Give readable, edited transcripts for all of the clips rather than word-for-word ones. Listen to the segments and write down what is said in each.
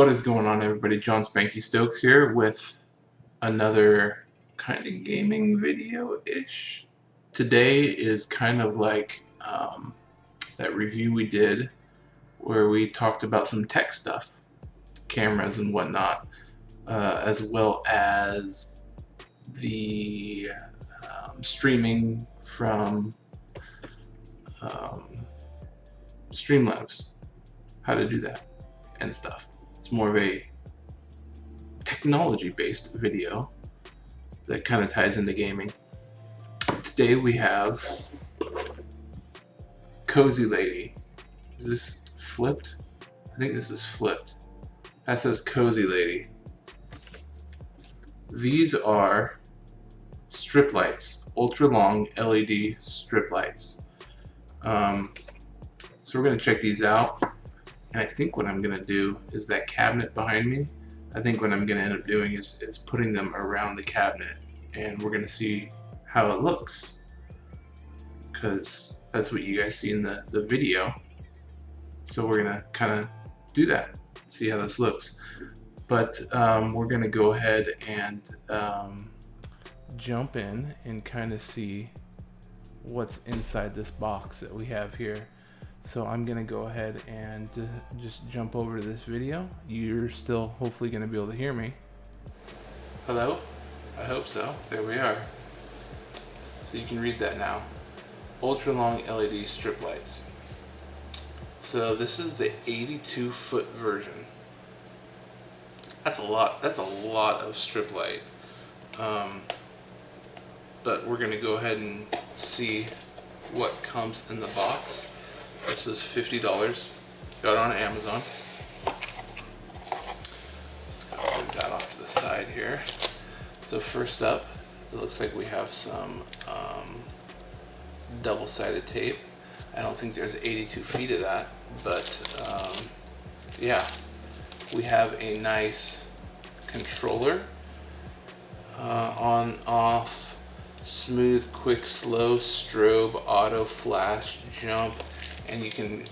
What is going on, everybody? John Spanky Stokes here with another kind of gaming video-ish. Today is kind of like that review we did where we talked about some tech stuff, cameras and whatnot, as well as the streaming from Streamlabs, how to do that and stuff. It's more of a technology-based video that kind of ties into gaming. Today we have Cozylady. Is this flipped? I think this is flipped. That says Cozylady. These are strip lights, ultra long LED strip lights. So we're going to check these out. And I think what I'm going to do is that cabinet behind me, I think what I'm going to end up doing is putting them around the cabinet. And we're going to see how it looks. Because that's what you guys see in the video. So we're going to kind of do that. See how this looks. But we're going to go ahead and jump in and kind of see what's inside this box that we have here. So I'm gonna go ahead and just jump over to this video. You're still hopefully gonna be able to hear me. Hello? I hope so. There we are. So you can read that now. Ultra long LED strip lights. So this is the 82-foot version. That's a lot. That's a lot of strip light. But we're gonna go ahead and see what comes in the box. This is $50. Got it on Amazon. Let's go move that off to the side here. So first up, it looks like we have some double-sided tape. I don't think there's 82 feet of that, but yeah, we have a nice controller. On, off, smooth, quick, slow, strobe, auto, flash, jump. And you can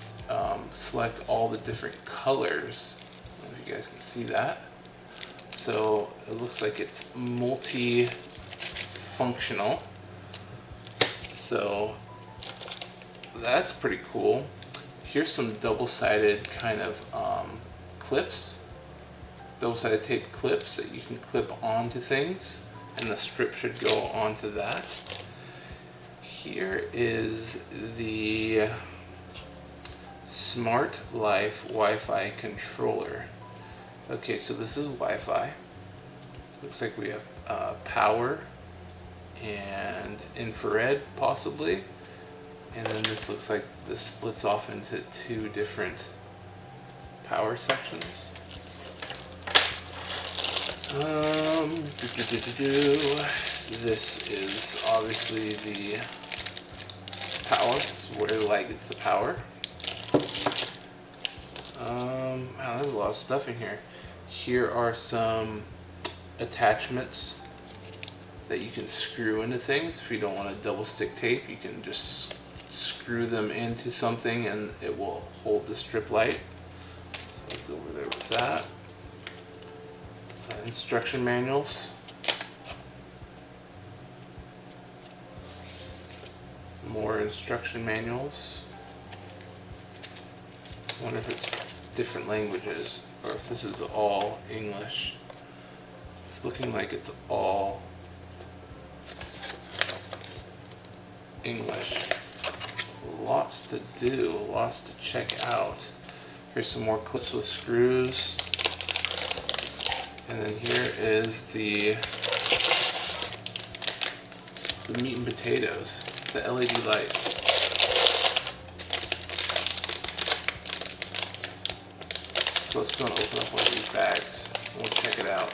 select all the different colors. I don't know if you guys can see that. So it looks like it's multi-functional. So that's pretty cool. Here's some double-sided kind of clips. Double-sided tape clips that you can clip onto things. And the strip should go onto that. Here is the Smart Life Wi-Fi controller. Okay, so this is Wi-Fi. Looks like we have power and infrared possibly, and then this looks like this splits off into two different power sections. This is obviously the power. This is where the light gets the power. Wow, there's a lot of stuff in here. Here are some attachments that you can screw into things. If you don't want to double stick tape, you can just screw them into something and it will hold the strip light. So I'll go over there with that. Instruction manuals. More instruction manuals. I wonder if it's different languages or if this is all English. It's looking like it's all English. Lots to do, lots to check out. Here's some more clips with screws. And then here is the meat and potatoes, the LED lights. So let's go and open up one of these bags. We'll check it out.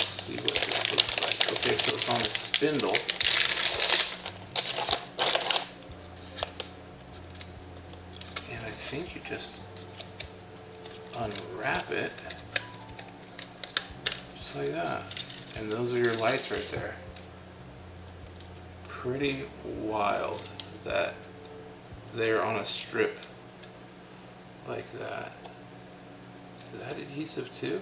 See what this looks like. Okay, so it's on a spindle. And I think you just unwrap it. Just like that. And those are your lights right there. Pretty wild that they're on a strip like that. Is that adhesive too?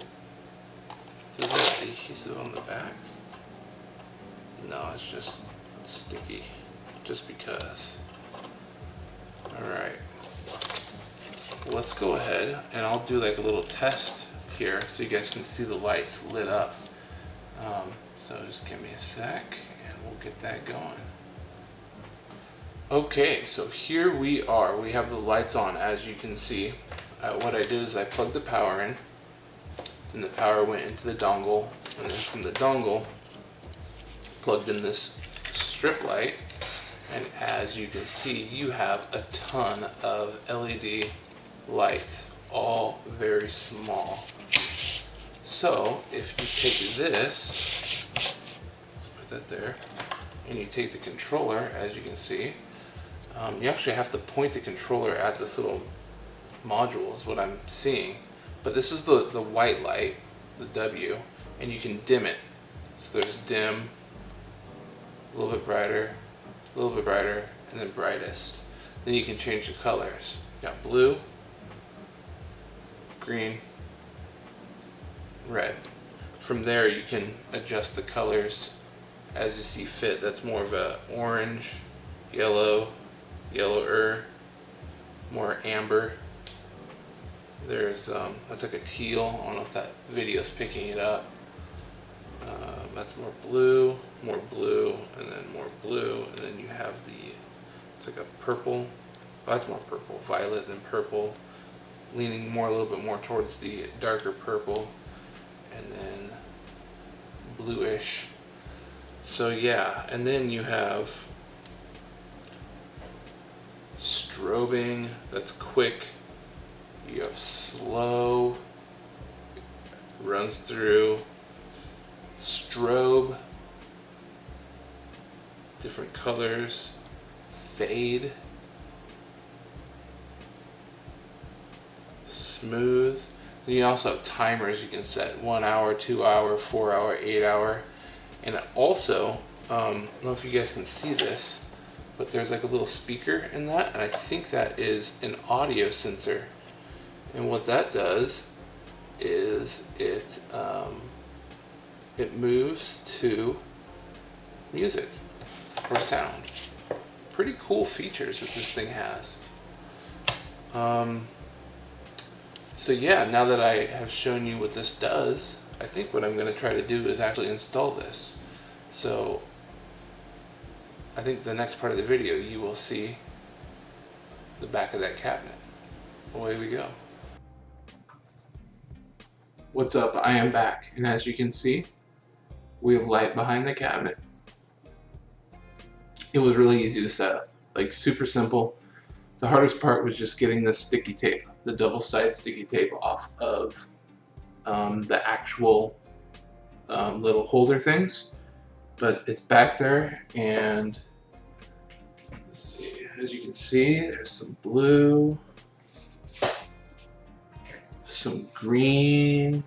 Does it have adhesive on the back? No, it's just sticky, just because. Alright, let's go ahead and I'll do like a little test here so you guys can see the lights lit up. So just give me a sec and we'll get that going. Okay, so here we are. We have the lights on, as you can see. What I did is I plugged the power in, then the power went into the dongle, and then from the dongle plugged in this strip light, and as you can see, you have a ton of LED lights, all very small. So if you take this, let's put that there, and you take the controller, as you can see, you actually have to point the controller at this little module is what I'm seeing. But this is the white light, the W, and you can dim it. So there's dim, a little bit brighter, and then brightest. Then you can change the colors. You got blue, green, red. From there you can adjust the colors as you see fit. That's more of a orange, yellow, yellower, more amber. There's that's like a teal. I don't know if that video is picking it up. That's more blue, and then more blue, and then you have it's like a purple. Oh, that's more purple, violet than purple, leaning more a little bit more towards the darker purple, and then bluish. So yeah, and then you have strobing, that's quick. You have slow, runs through, strobe, different colors, fade, smooth. Then you also have timers you can set, 1 hour, 2 hour, 4 hour, 8 hour. And also, I don't know if you guys can see this, but there's like a little speaker in that, and I think that is an audio sensor. And what that does is it moves to music or sound. Pretty cool features that this thing has. So yeah, now that I have shown you what this does, I think what I'm going to try to do is actually install this. So I think the next part of the video you will see the back of that cabinet. Away we go. What's up? I am back, and as you can see, we have light behind the cabinet. It was really easy to set up, like super simple. The hardest part was just getting the sticky tape, the double-sided sticky tape off of the actual little holder things, but it's back there, and let's see, as you can see, there's some blue, some green,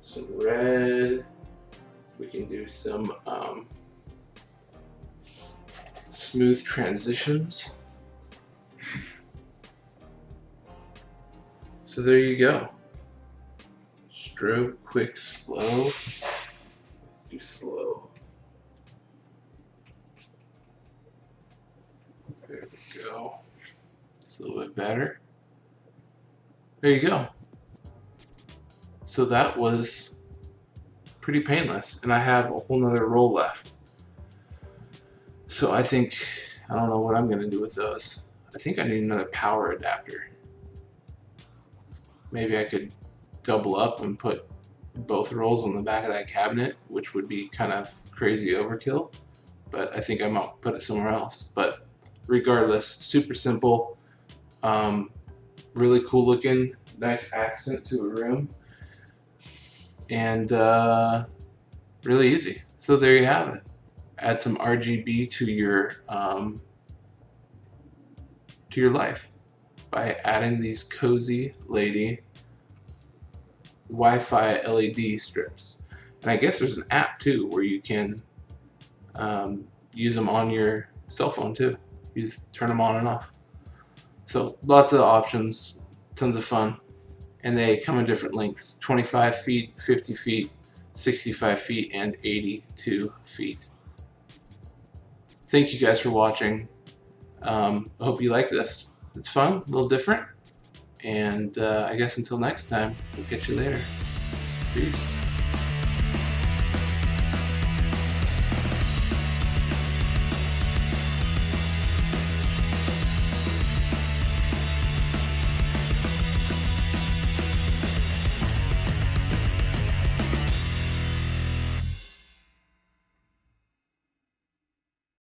some red. We can do some smooth transitions. So there you go. Strobe, quick, slow. Let's do slow. There we go. It's a little bit better. There you go. So that was pretty painless, and I have a whole nother roll left. So I think, I don't know what I'm gonna do with those. I think I need another power adapter. Maybe I could double up and put both rolls on the back of that cabinet, which would be kind of crazy overkill, but I think I might put it somewhere else. But regardless, super simple, really cool looking, nice accent to a room, and really easy. So there you have it. Add some RGB to your life by adding these Cozylady Wi-Fi LED strips. And I guess there's an app too where you can use them on your cell phone too. Turn them on and off. So lots of options, tons of fun. and they come in different lengths: 25 feet, 50 feet, 65 feet, and 82 feet. Thank you guys for watching. I hope you like this. It's fun, a little different, and I guess until next time, we'll catch you later. Peace.